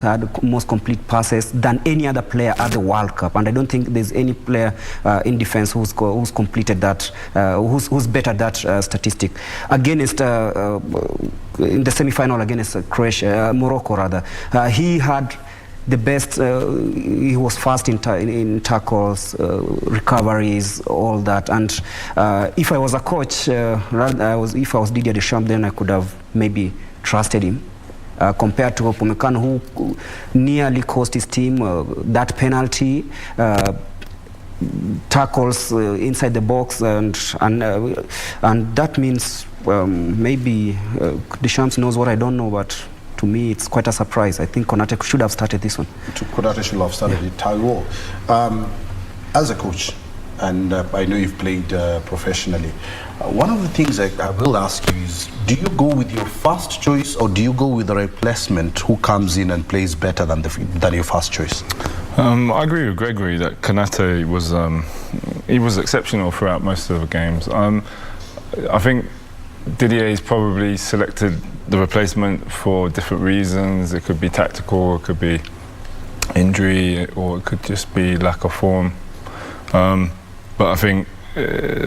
had most complete passes than any other player at the World Cup, and I don't think there's any player in defense who's completed that, who's better that statistic. Against in the semi-final against Morocco rather, he had the best. He was fast in tackles, recoveries, all that. And if I was a coach, if I was Didier Deschamps, then I could have maybe trusted him. Compared to Upamecano, who nearly cost his team that penalty, tackles inside the box, and that means maybe Deschamps knows what I don't know, but to me it's quite a surprise. I think Konate should have started this one. Konate should have started it. Taiwo, as a coach, and I know you've played professionally, one of the things I will ask you is, do you go with your first choice or do you go with a replacement who comes in and plays better than your first choice? I agree with Gregory that Konate was he was exceptional throughout most of the games. I think Didier's probably selected the replacement for different reasons. It could be tactical, it could be injury, or it could just be lack of form. But I think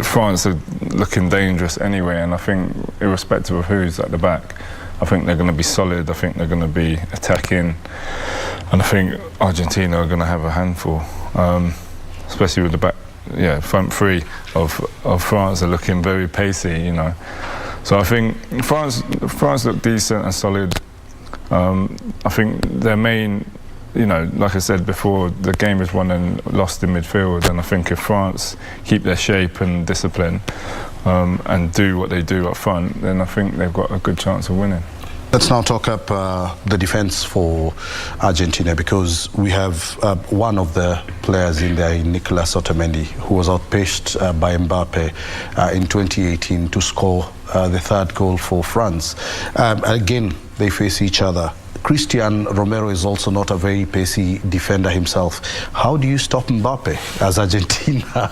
France are looking dangerous anyway, and I think irrespective of who's at the back, I think they're going to be solid, I think they're going to be attacking, and I think Argentina are going to have a handful, especially with the back, front three of France are looking very pacey, you know. So I think France look decent and solid. I think their main, you know, like I said before, the game is won and lost in midfield, and I think if France keep their shape and discipline and do what they do up front, then I think they've got a good chance of winning. Let's now talk up the defense for Argentina, because we have one of the players in there, Nicolas Otamendi, who was outpaced by Mbappe in 2018 to score the third goal for France. Again, they face each other. Christian Romero is also not a very pacey defender himself. How do you stop Mbappe as Argentina?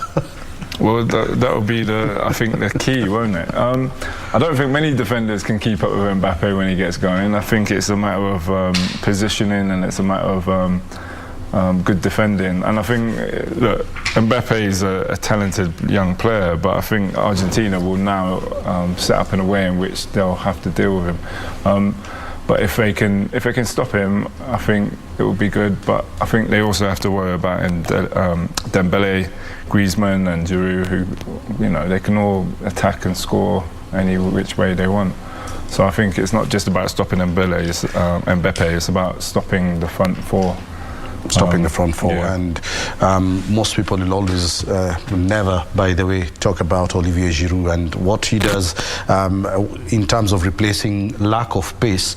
Well, that will be I think the key, won't it? I don't think many defenders can keep up with Mbappe when he gets going. I think it's a matter of positioning, and it's a matter of good defending. And I think, look, Mbappe is a talented young player, but I think Argentina will now set up in a way in which they'll have to deal with him. But if they can stop him, I think it will be good. But I think they also have to worry about Dembele, Griezmann, and Giroud, who, you know, they can all attack and score any which way they want. So I think it's not just about stopping Mbappe, it's about stopping the front four. Stopping the front four, yeah. And most people will always never, by the way, talk about Olivier Giroud and what he does in terms of replacing lack of pace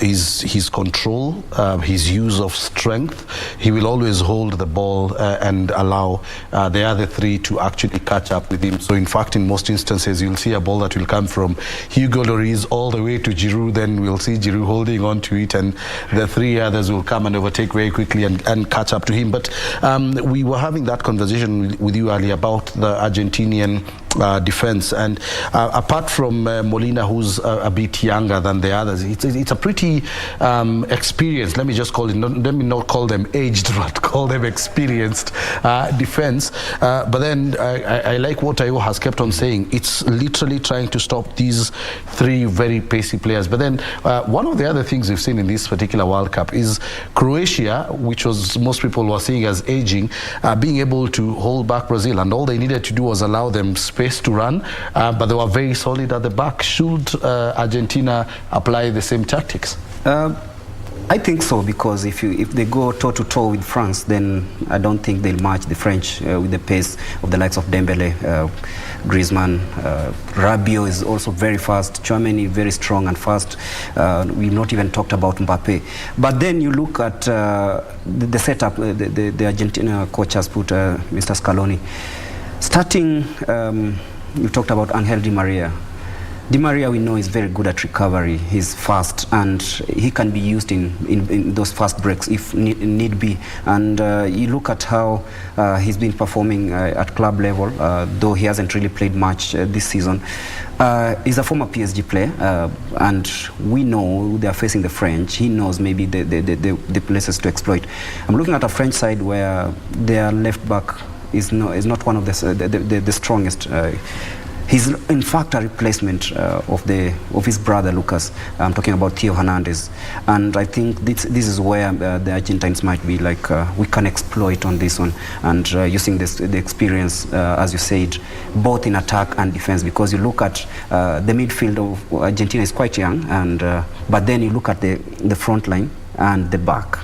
is his control, his use of strength. He will always hold the ball and allow the other three to actually catch up with him. So in fact, in most instances, you'll see a ball that will come from Hugo Lloris all the way to Giroud, then we'll see Giroud holding on to it, and the three others will come and overtake very quickly and catch up to him. But we were having that conversation with you earlier about the Argentinian defense, and apart from Molina, who's a bit younger than the others, it's a pretty experienced, let me just call it, let me not call them aged, but call them experienced defense. But then I like what Taiwo has kept on saying. It's literally trying to stop these three very pacey players. But then one of the other things we've seen in this particular World Cup is Croatia, which was most people were seeing as aging, being able to hold back Brazil, and all they needed to do was allow them space to run, but they were very solid at the back. Should Argentina apply the same tactics? I think so, because if they go toe-to-toe with France, then I don't think they'll match the French with the pace of the likes of Dembele, Griezmann. Rabiot is also very fast. Tchouaméni very strong and fast. We've not even talked about Mbappe. But then you look at the setup the Argentina coach has put, Mr. Scaloni. Starting, you talked about Angel Di Maria. Di Maria, we know, is very good at recovery. He's fast, and he can be used in those fast breaks if need be. And you look at how he's been performing at club level, though he hasn't really played much this season. He's a former PSG player, and we know they are facing the French. He knows maybe the places to exploit. I'm looking at a French side where their left back is not one of the strongest. He's in fact a replacement of his brother Lucas. I'm talking about Theo Hernandez, and I think this is where the Argentines might be like, we can exploit on this one, and using the experience, as you said, both in attack and defense. Because you look at the midfield of Argentina is quite young, and but then you look at the front line and the back.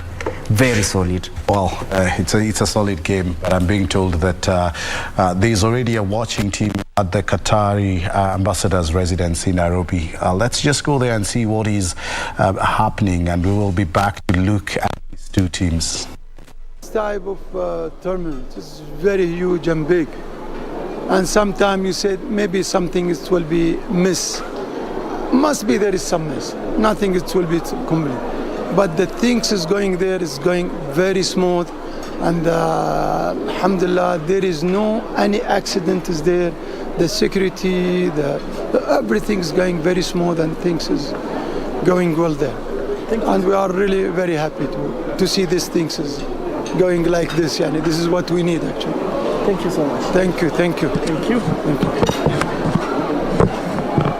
Very solid. Well, it's a solid game, but I'm being told that there's already a watching team at the Qatari ambassador's residence in Nairobi. Let's just go there and see what is happening, and we will be back to look at these two teams. This type of tournament is very huge and big, and sometimes you said maybe something will be miss. Must be there is some miss. Nothing it will be complete. But the things is going there is going very smooth, and alhamdulillah, there is no any accident is there. The security, everything's going very smooth, and things is going well there. And we are really very happy to see these things is going like this. Yani, this is what we need actually. Thank you so much. Thank you, thank you. Thank you. Thank you.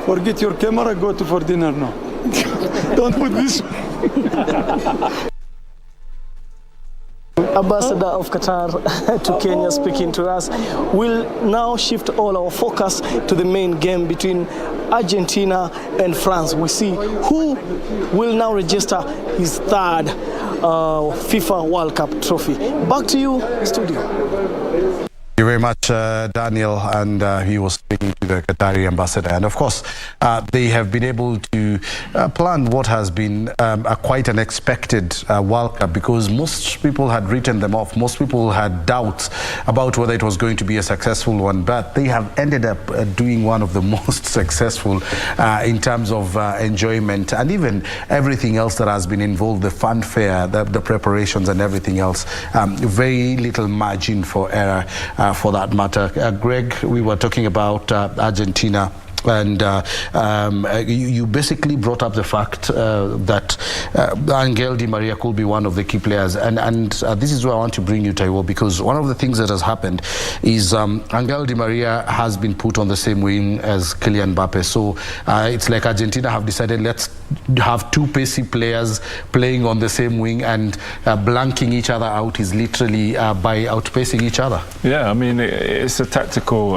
Forget your camera, go for dinner now. Don't put this. Ambassador of Qatar to Kenya speaking to us. We'll now shift all our focus to the main game between Argentina and France. We see who will now register his third FIFA World Cup trophy. Back to you, studio. Thank you very much, Daniel, and he was speaking to the Qatari ambassador. And of course, they have been able to plan what has been quite an expected World Cup, because most people had written them off. Most people had doubts about whether it was going to be a successful one, but they have ended up doing one of the most successful in terms of enjoyment and even everything else that has been involved, the fanfare, the preparations and everything else. Very little margin for error. For that matter. Greg, we were talking about Argentina, and you basically brought up the fact that Angel Di Maria could be one of the key players, and this is where I want to bring you, Taiwo, because one of the things that has happened is Angel Di Maria has been put on the same wing as Kylian Mbappe. So it's like Argentina have decided, let's have two pacey players playing on the same wing, and blanking each other out is literally by outpacing each other. Yeah, I mean, it's a tactical...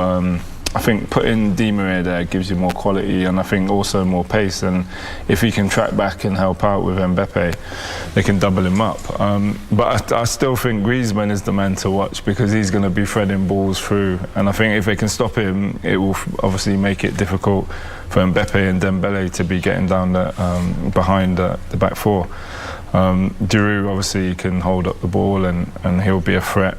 I think putting Di Maria there gives you more quality, and I think also more pace, and if he can track back and help out with Mbappe, they can double him up. But I still think Griezmann is the man to watch, because he's going to be threading balls through, and I think if they can stop him, it will obviously make it difficult for Mbappe and Dembele to be getting down behind the back four. Giroud obviously can hold up the ball, and he'll be a threat.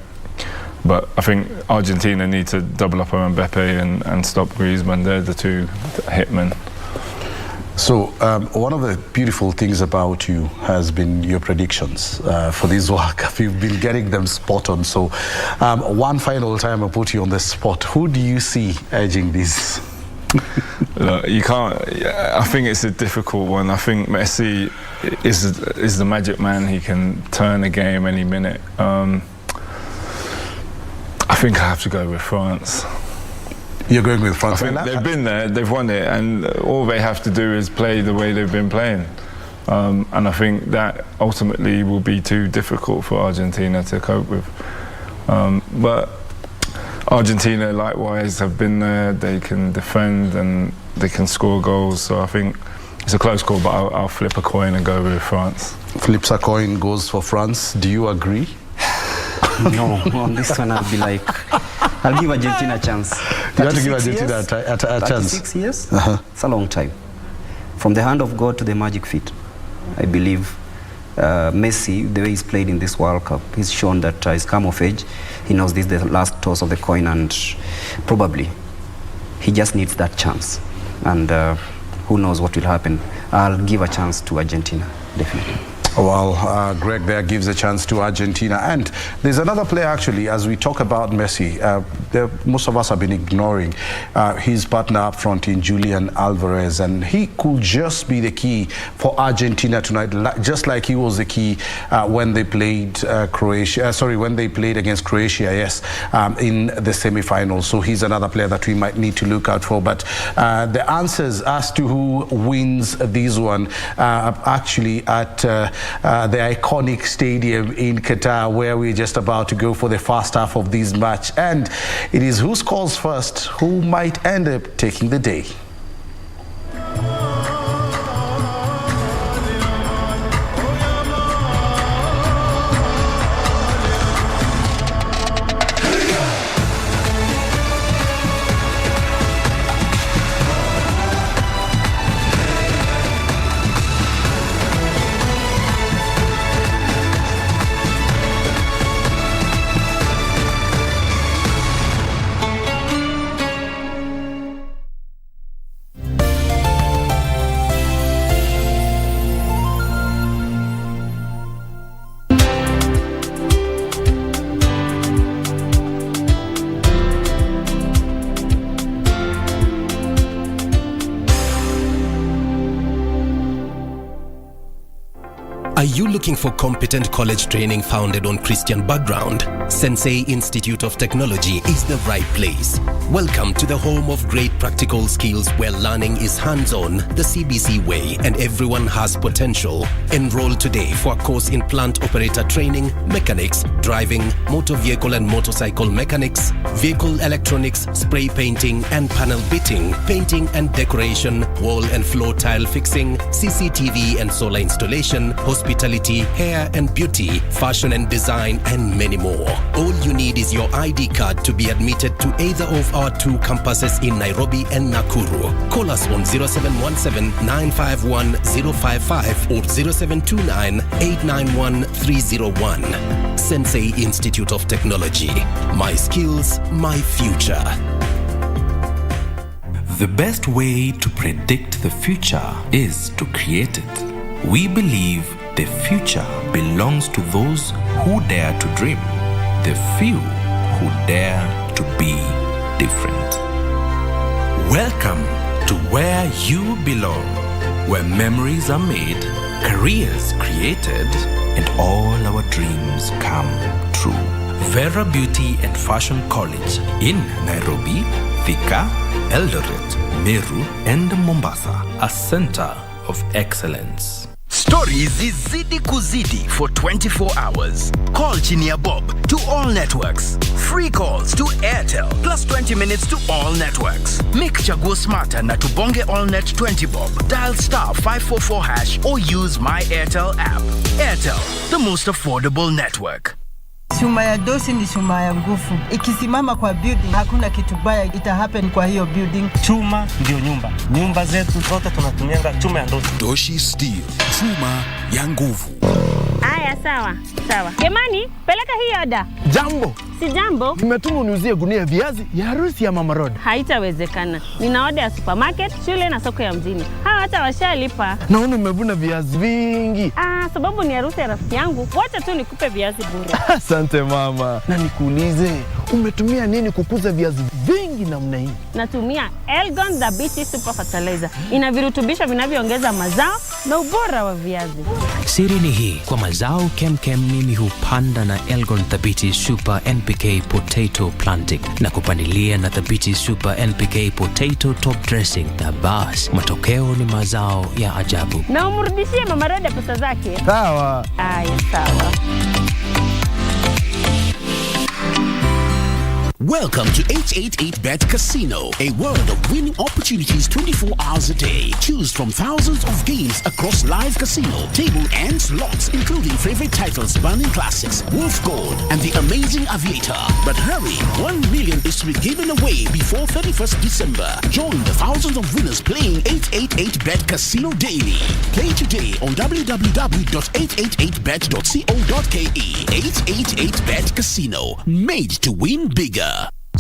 But I think Argentina need to double up on Mbappe and stop Griezmann. They're the two hitmen. So one of the beautiful things about you has been your predictions for this World Cup. You've been getting them spot on. So one final time I'll put you on the spot. Who do you see edging this? Look, you can't. I think it's a difficult one. I think Messi is the magic man. He can turn a game any minute. I think I have to go with France. You're going with France? I think they've been there, they've won it, and all they have to do is play the way they've been playing. And I think that ultimately will be too difficult for Argentina to cope with. But Argentina, likewise, have been there. They can defend and they can score goals. So I think it's a close call, but I'll flip a coin and go with France. Flips a coin, goes for France. Do you agree? No, on this one I'll be like, I'll give Argentina a chance. You have to give Argentina a chance? 36 years? It's a long time. From the hand of God to the magic feet. I believe Messi, the way he's played in this World Cup, he's shown that he's come of age. He knows this is the last toss of the coin, and probably he just needs that chance. and who knows what will happen. I'll give a chance to Argentina, definitely. Well, Greg there gives a chance to Argentina. And there's another player, actually, as we talk about Messi, most of us have been ignoring his partner up front in Julian Alvarez. And he could just be the key for Argentina tonight, just like he was the key when they played when they played against Croatia, yes, in the semi-finals. So he's another player that we might need to look out for. But the answers as to who wins this one actually at the iconic stadium in Qatar, where we're just about to go for the first half of this match. And it is who scores first who might end up taking the day. Are you looking for competent college training founded on Christian background? Sensei Institute of Technology is the right place. Welcome to the home of great practical skills where learning is hands-on, the CBC way, and everyone has potential. Enroll today for a course in plant operator training, mechanics, driving, motor vehicle and motorcycle mechanics, vehicle electronics, spray painting and panel beating, painting and decoration, wall and floor tile fixing, CCTV and solar installation, hospitality, hair and beauty, fashion and design, and many more. All you need is your ID card to be admitted to either of our 2 campuses in Nairobi and Nakuru. Call us on 0717-951-055 or 0729-891-301. Sensei Institute of Technology. My skills, my future. The best way to predict the future is to create it. We believe the future belongs to those who dare to dream, the few who dare to be different. Welcome to where you belong, where memories are made, careers created, and all our dreams come true. Vera Beauty and Fashion College in Nairobi, Thika, Eldoret, Meru, and Mombasa, a center of excellence. Stories zizidi kuzidi for 24 hours. Call Chinia Bob to all networks. Free calls to Airtel plus 20 minutes to all networks. Make Chaguo smarter na tubonge AllNet 20 Bob. Dial *544# or use My Airtel app. Airtel, the most affordable network. Chuma ya dosi ni chuma ya nguvu. Ikisimama kwa building, hakuna kitu baya ita happen kwa hiyo building. Chuma ndio nyumba. Nyumba zetu zote tunatumianga chuma ya dosi. Doshi Steel, chuma ya nguvu. Aya, sawa. Jamani, peleka hii oda. Jambo. Si jambo. Nimetuma uniuzie gunia viazi ya harusi ya Mama Road. Haitawezekana. Nina oda ya supermarket, shule na soko ya mjini. Hawa hata washalipa. Naona umevuna viazi vingi. Sababu ni harusi ya rafiki yangu. Wacha tu nikupe viazi bure. Asante mama. Na nikuulize, umetumia nini kukuza viazi vingi namna hii? Natumia Elgon Dhabiti Super Fertilizer. Ina virutubisho vinavyoongeza mazao na ubora wa viazi. Siri ni hii, kwa mazao kemkem mimi hupanda na Elgon Dhabiti Super NPK Potato Planting na kupanilia na Dhabiti Super NPK Potato Top Dressing, na bas, matokeo ni mazao ya ajabu. Na umrudishie Mama Road pesa zake. Sawa. Aya, sawa. Welcome to 888bet Casino, a world of winning opportunities 24 hours a day. Choose from thousands of games across live casino, table and slots, including favorite titles Burning Classics, Wolf Gold, and The Amazing Aviator. But hurry, 1 million is to be given away before 31st December. Join the thousands of winners playing 888bet Casino daily. Play today on www.888bet.co.ke. 888bet Casino, made to win bigger.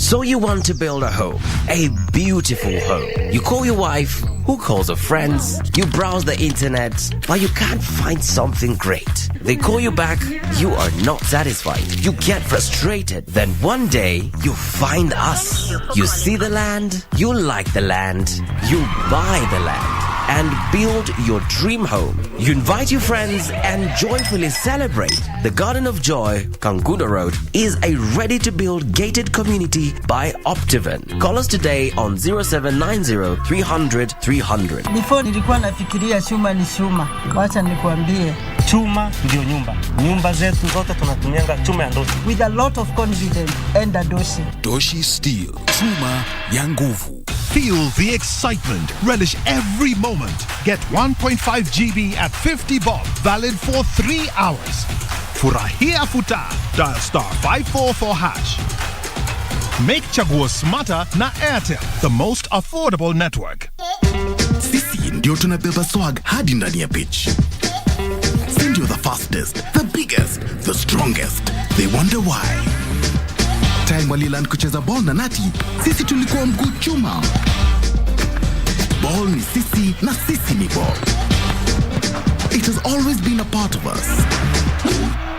So you want to build a home, a beautiful home. You call your wife, who calls her friends, you browse the internet, but you can't find something great. They call you back, you are not satisfied. You get frustrated. Then one day, you find us. You see the land, you like the land, you buy the land and build your dream home. You invite your friends and joyfully celebrate. The Garden of Joy, Kangundo Road, is a ready-to-build gated community by Optiven. Call us today on 0790 300 300. Before nilikuwa nafikiria chuma ni chuma. Wacha nikuambie. Chuma ndio nyumba. Nyumba zetu zote tunatumianga chuma ya Doshi. With a lot of confidence and a Doshi. Doshi Steel. Chuma ya nguvu. Feel the excitement. Relish every moment. Get 1.5 GB at 50 bob. Valid for 3 hours. Furahia futa. Dial *544#. Make chaguo smarter na Airtel, the most affordable network. Sisi ndio tunabeba swag hadi ndani ya pitch. Sisi ndio the fastest, the biggest, the strongest. They wonder why. Time waliland kucheza ball na nati, sisi tulikuwa mguu chuma. Ball ni sisi na sisi ni ball. It has always been a part of us.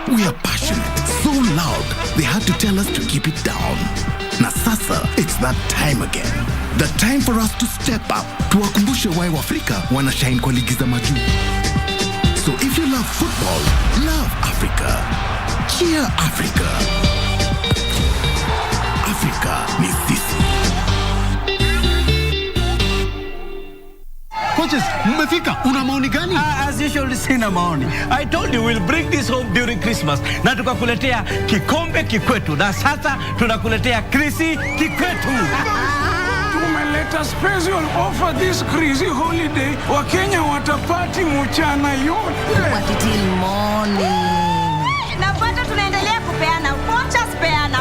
We are passionate, so loud, they had to tell us to keep it down. Na sasa, it's that time again. The time for us to step up. Tuwakumbushe why Waafrika wana shine kwa ligi za majuu. So if you love football, love Africa. Cheer Africa. Africa ni sisi. Coaches, mmefika. Una maoni gani? As usual, sina maoni. I told you we'll bring this home during Christmas. Na tukakuletea kikombe kikwetu. Na sasa tunakuletea Krisi kikwetu. Tumeleta special offer this crazy holiday. Wakenya watapati mchana yote. Till morning. Na bado tunaendelea kupeana vouchers, peana.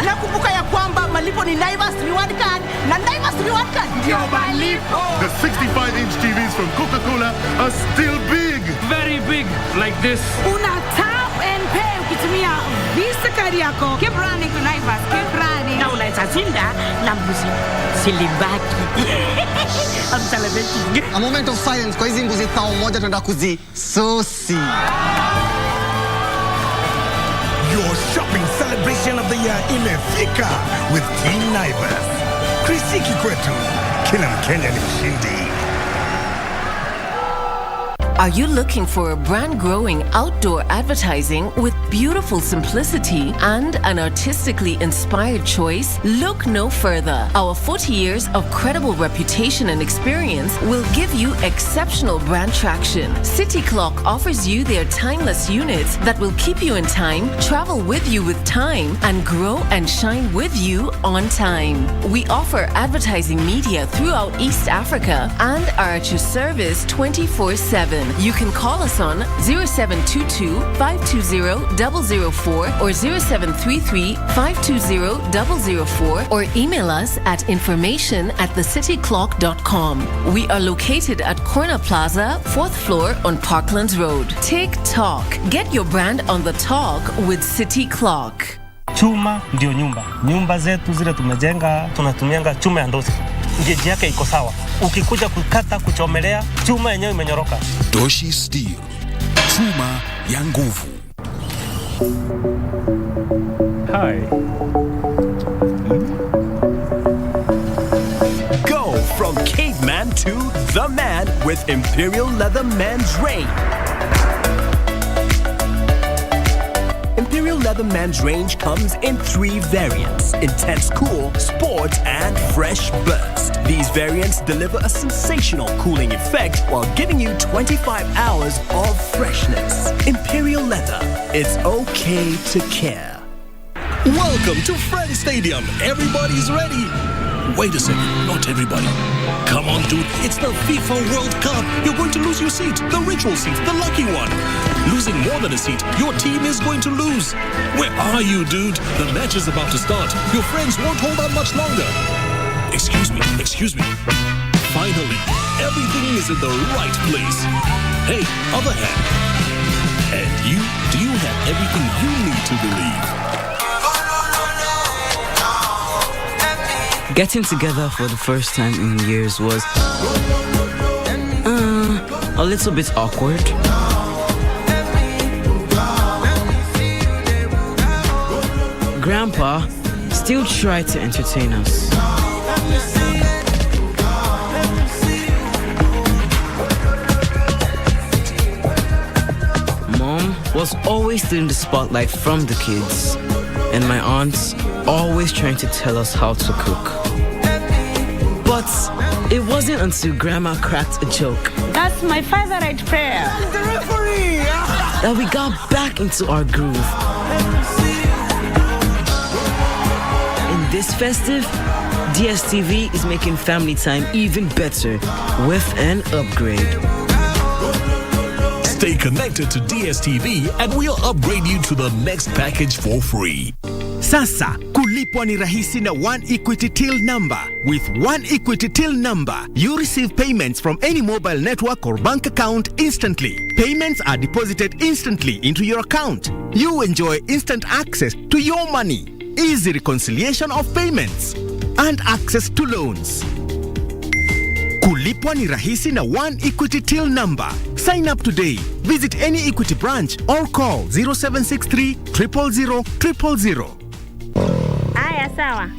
Nakumbuka ya kwamba malipo ni Naivas Reward Card na Naivas Reward Card ndio malipo. The 65-inch TVs from Coca-Cola are still big. Very big, like this. Una tap and pay ukitumia Visa card yako. Keep running to Naivas, keep running. Na unaweza shinda na mbuzi silibaki. I'm celebrating. A moment of silence kwa hizi mbuzi tao moja tunaenda kuzisosi. Your shopping celebration of the year imefika with Team Naivas. Krisi kikwetu, kila Mkenya ni mshindi. Are you looking for a brand-growing outdoor advertising with beautiful simplicity and an artistically inspired choice? Look no further. Our 40 years of credible reputation and experience will give you exceptional brand traction. City Clock offers you their timeless units that will keep you in time, travel with you with time, and grow and shine with you on time. We offer advertising media throughout East Africa and are at your service 24/7. You can call us on 0722 520 004 or 0733 520 004 or email us at information@thecityclock.com. We are located at Corner Plaza, 4th floor on Parklands Road. TikTok. Get your brand on the talk with City Clock. Chuma ndio nyumba. Nyumba zetu zile tumejenga, tunatumianga chuma ya Doshi. Geji yake iko sawa. Ukikuja kukata, kuchomelea, chuma yenyewe imenyoroka. Doshi Steel. Chuma ya nguvu. Hi. Go from caveman to the man with Imperial Leather Men's Range. Imperial Leather Men's Range comes in 3 variants: intense cool, sport, and fresh burst. These variants deliver a sensational cooling effect while giving you 25 hours of freshness. Imperial Leather, it's okay to care. Welcome to Friends Stadium. Everybody's ready. Wait a second, not everybody. Come on, dude, it's the FIFA World Cup. You're going to lose your seat, the ritual seat, the lucky one. Losing more than a seat, your team is going to lose. Where are you, dude? The match is about to start. Your friends won't hold out much longer. Excuse me. Finally, everything is in the right place. Hey, other hand. And you, do you have everything you need to believe? Getting together for the first time in years was a little bit awkward. Grandpa still tried to entertain us. Mom was always stealing the spotlight from the kids, and my aunts always trying to tell us how to cook. But it wasn't until Grandma cracked a joke. That's my favorite prayer. The referee! That we got back into our groove. In this festive, DSTV is making family time even better with an upgrade. Stay connected to DSTV and we'll upgrade you to the next package for free. Sasa, kulipwa ni rahisi na One Equity Till number. With One Equity Till number, you receive payments from any mobile network or bank account instantly. Payments are deposited instantly into your account. You enjoy instant access to your money, easy reconciliation of payments, and access to loans. Kulipwa ni rahisi na One Equity Till number. Sign up today. Visit any Equity branch or call 0763 000 000. Aya, sawa.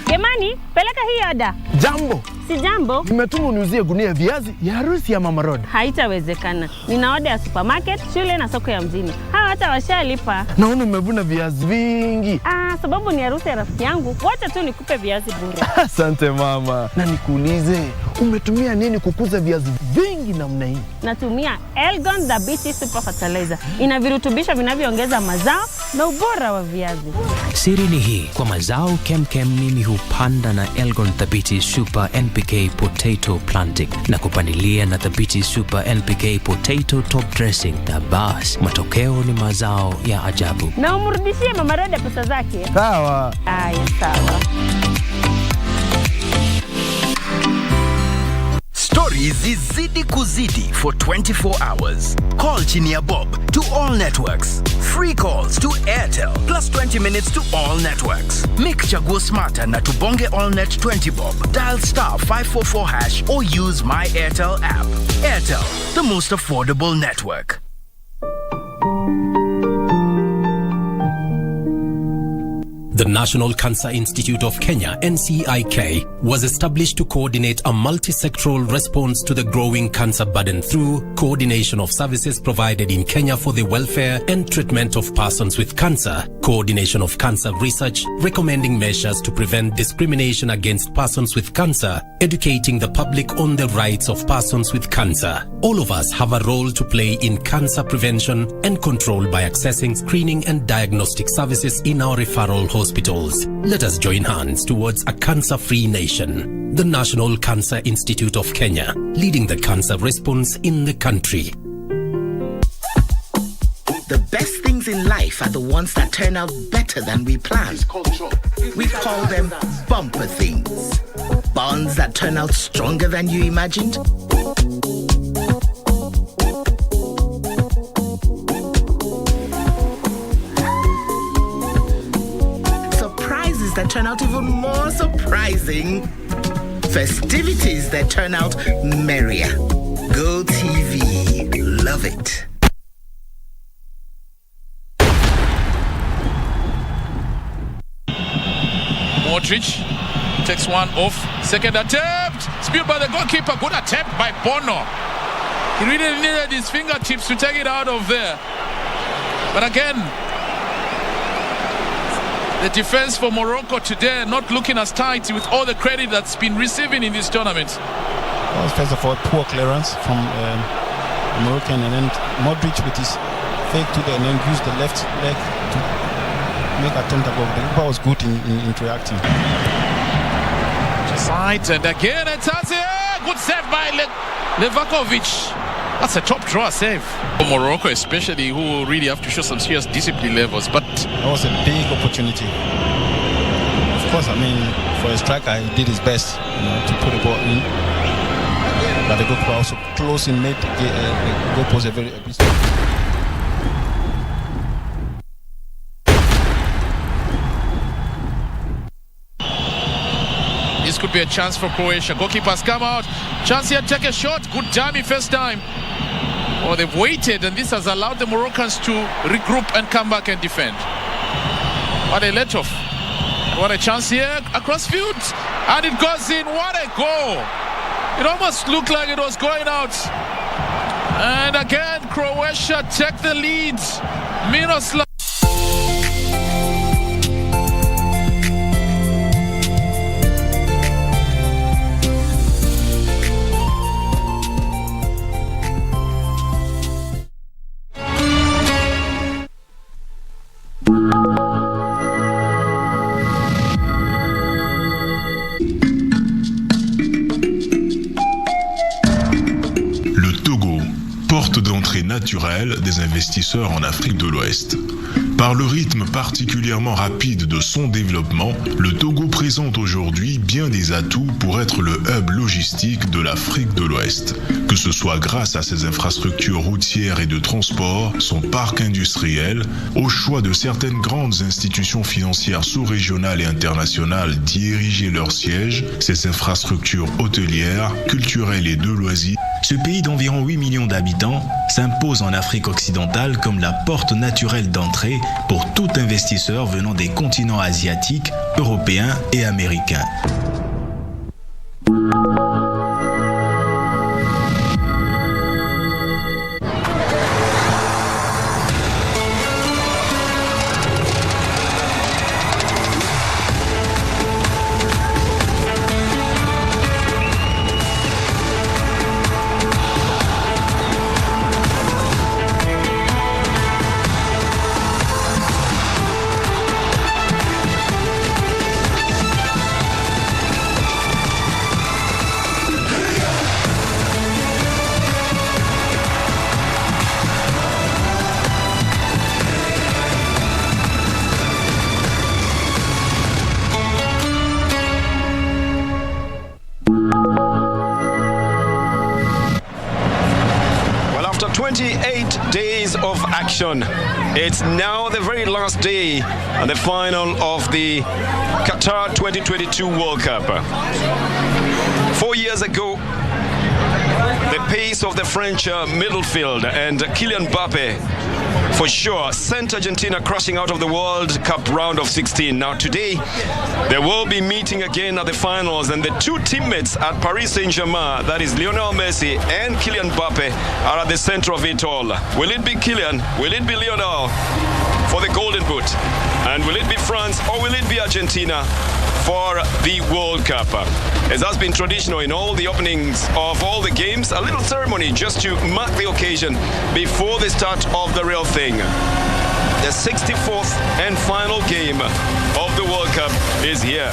Kemani, peleka hii oda. Jambo. Si jambo. Nimetuma uniuzie gunia viazi ya harusi ya Mama Rod. Haitawezekana. Nina oda ya supermarket, shule na soko ya mjini. Hawa hata washalipa. Naona umevuna viazi vingi. Sababu ni harusi ya rafiki yangu. Wacha tu nikupe viazi bure. Asante mama. Na nikuulize, umetumia nini kukuza viazi vingi namna hii? Natumia Elgon Dhabiti Super Fertilizer. Ina virutubisho vinavyoongeza mazao na ubora wa viazi. Siri ni hii, kwa mazao kemkem mimi hupanda na Elgon Dhabiti Super NPK Potato Planting na kupandilia na Dhabiti Super NPK Potato Top Dressing, na bas, matokeo ni mazao ya ajabu. Na umrudishie Mama Rod pesa zake. Sawa. Aya, sawa. Stories zizidi kuzidi for 24 hours. Call chini ya Bob to all networks. Free calls to Airtel plus 20 minutes to all networks. Make chaguo smarter na tubonge allnet 20 bob. Dial star 544 hash or use my Airtel app. Airtel, the most affordable network. The National Cancer Institute of Kenya, NCIK, was established to coordinate a multi-sectoral response to the growing cancer burden through coordination of services provided in Kenya for the welfare and treatment of persons with cancer, coordination of cancer research, recommending measures to prevent discrimination against persons with cancer, educating the public on the rights of persons with cancer. All of us have a role to play in cancer prevention and control by accessing screening and diagnostic services in our referral hospitals. Let us join hands towards a cancer-free nation. The National Cancer Institute of Kenya, leading the cancer response in the country. The best things in life are the ones that turn out better than we planned. We call them bumper things. Bonds that turn out stronger than you imagined. Surprises that turn out even more surprising. Festivities that turn out merrier. Go TV. Love it. Modric takes one off. Second attempt. Spilled by the goalkeeper. Good attempt by Bono. He really needed his fingertips to take it out of there. But again, the defense for Morocco today not looking as tight with all the credit that's been receiving in this tournament. Well, first of all, poor clearance from Moroccan, and then Modric with his fake to the, and then used the left leg to make attempt at goal. The keeper was good in reacting. Side, and again it's a good save by Levakovic. That's a top draw save for Morocco, especially, who really have to show some serious discipline levels. But that was a big opportunity. Of course, I mean, for a striker, he did his best, to put the ball in. But the goalkeeper also close and made the goal post a very big step. could be a chance for Croatia. Goalkeepers come out. Chance here, take a shot. Good dummy first time. Oh, they've waited, and this has allowed the Moroccans to regroup and come back and defend. What a let off. What a chance here across field. And it goes in. What a goal. It almost looked like it was going out. And again, Croatia take the lead. Miroslav. D'entrée naturelle des investisseurs en Afrique de l'Ouest. Par le rythme particulièrement rapide de son développement, le Togo présente aujourd'hui bien des atouts pour être le hub logistique de l'Afrique de l'Ouest. Que ce soit grâce à ses infrastructures routières et de transport, son parc industriel, au choix de certaines grandes institutions financières sous-régionales et internationales d'y ériger leur siège, ses infrastructures hôtelières, culturelles et de loisirs. Ce pays d'environ 8 millions d'habitants s'impose en Afrique occidentale comme la porte naturelle d'entrée pour tout investisseur venant des continents asiatiques, européens et américains. After 28 days of action, it's now the very last day and the final of the Qatar 2022 World Cup. 4 years ago, the pace of the French midfield and Kylian Mbappe for sure sent Argentina crashing out of the World Cup round of 16. Now today, they will be meeting again at the finals, and the two teammates at Paris Saint-Germain, that is Lionel Messi and Kylian Mbappe, are at the center of it all. Will it be Kylian? Will it be Lionel for the Golden Boot? And will it be France or will it be Argentina for the World Cup? As has been traditional in all the openings of all the games, a little ceremony just to mark the occasion before the start of the real thing. The 64th and final game of the World Cup is here.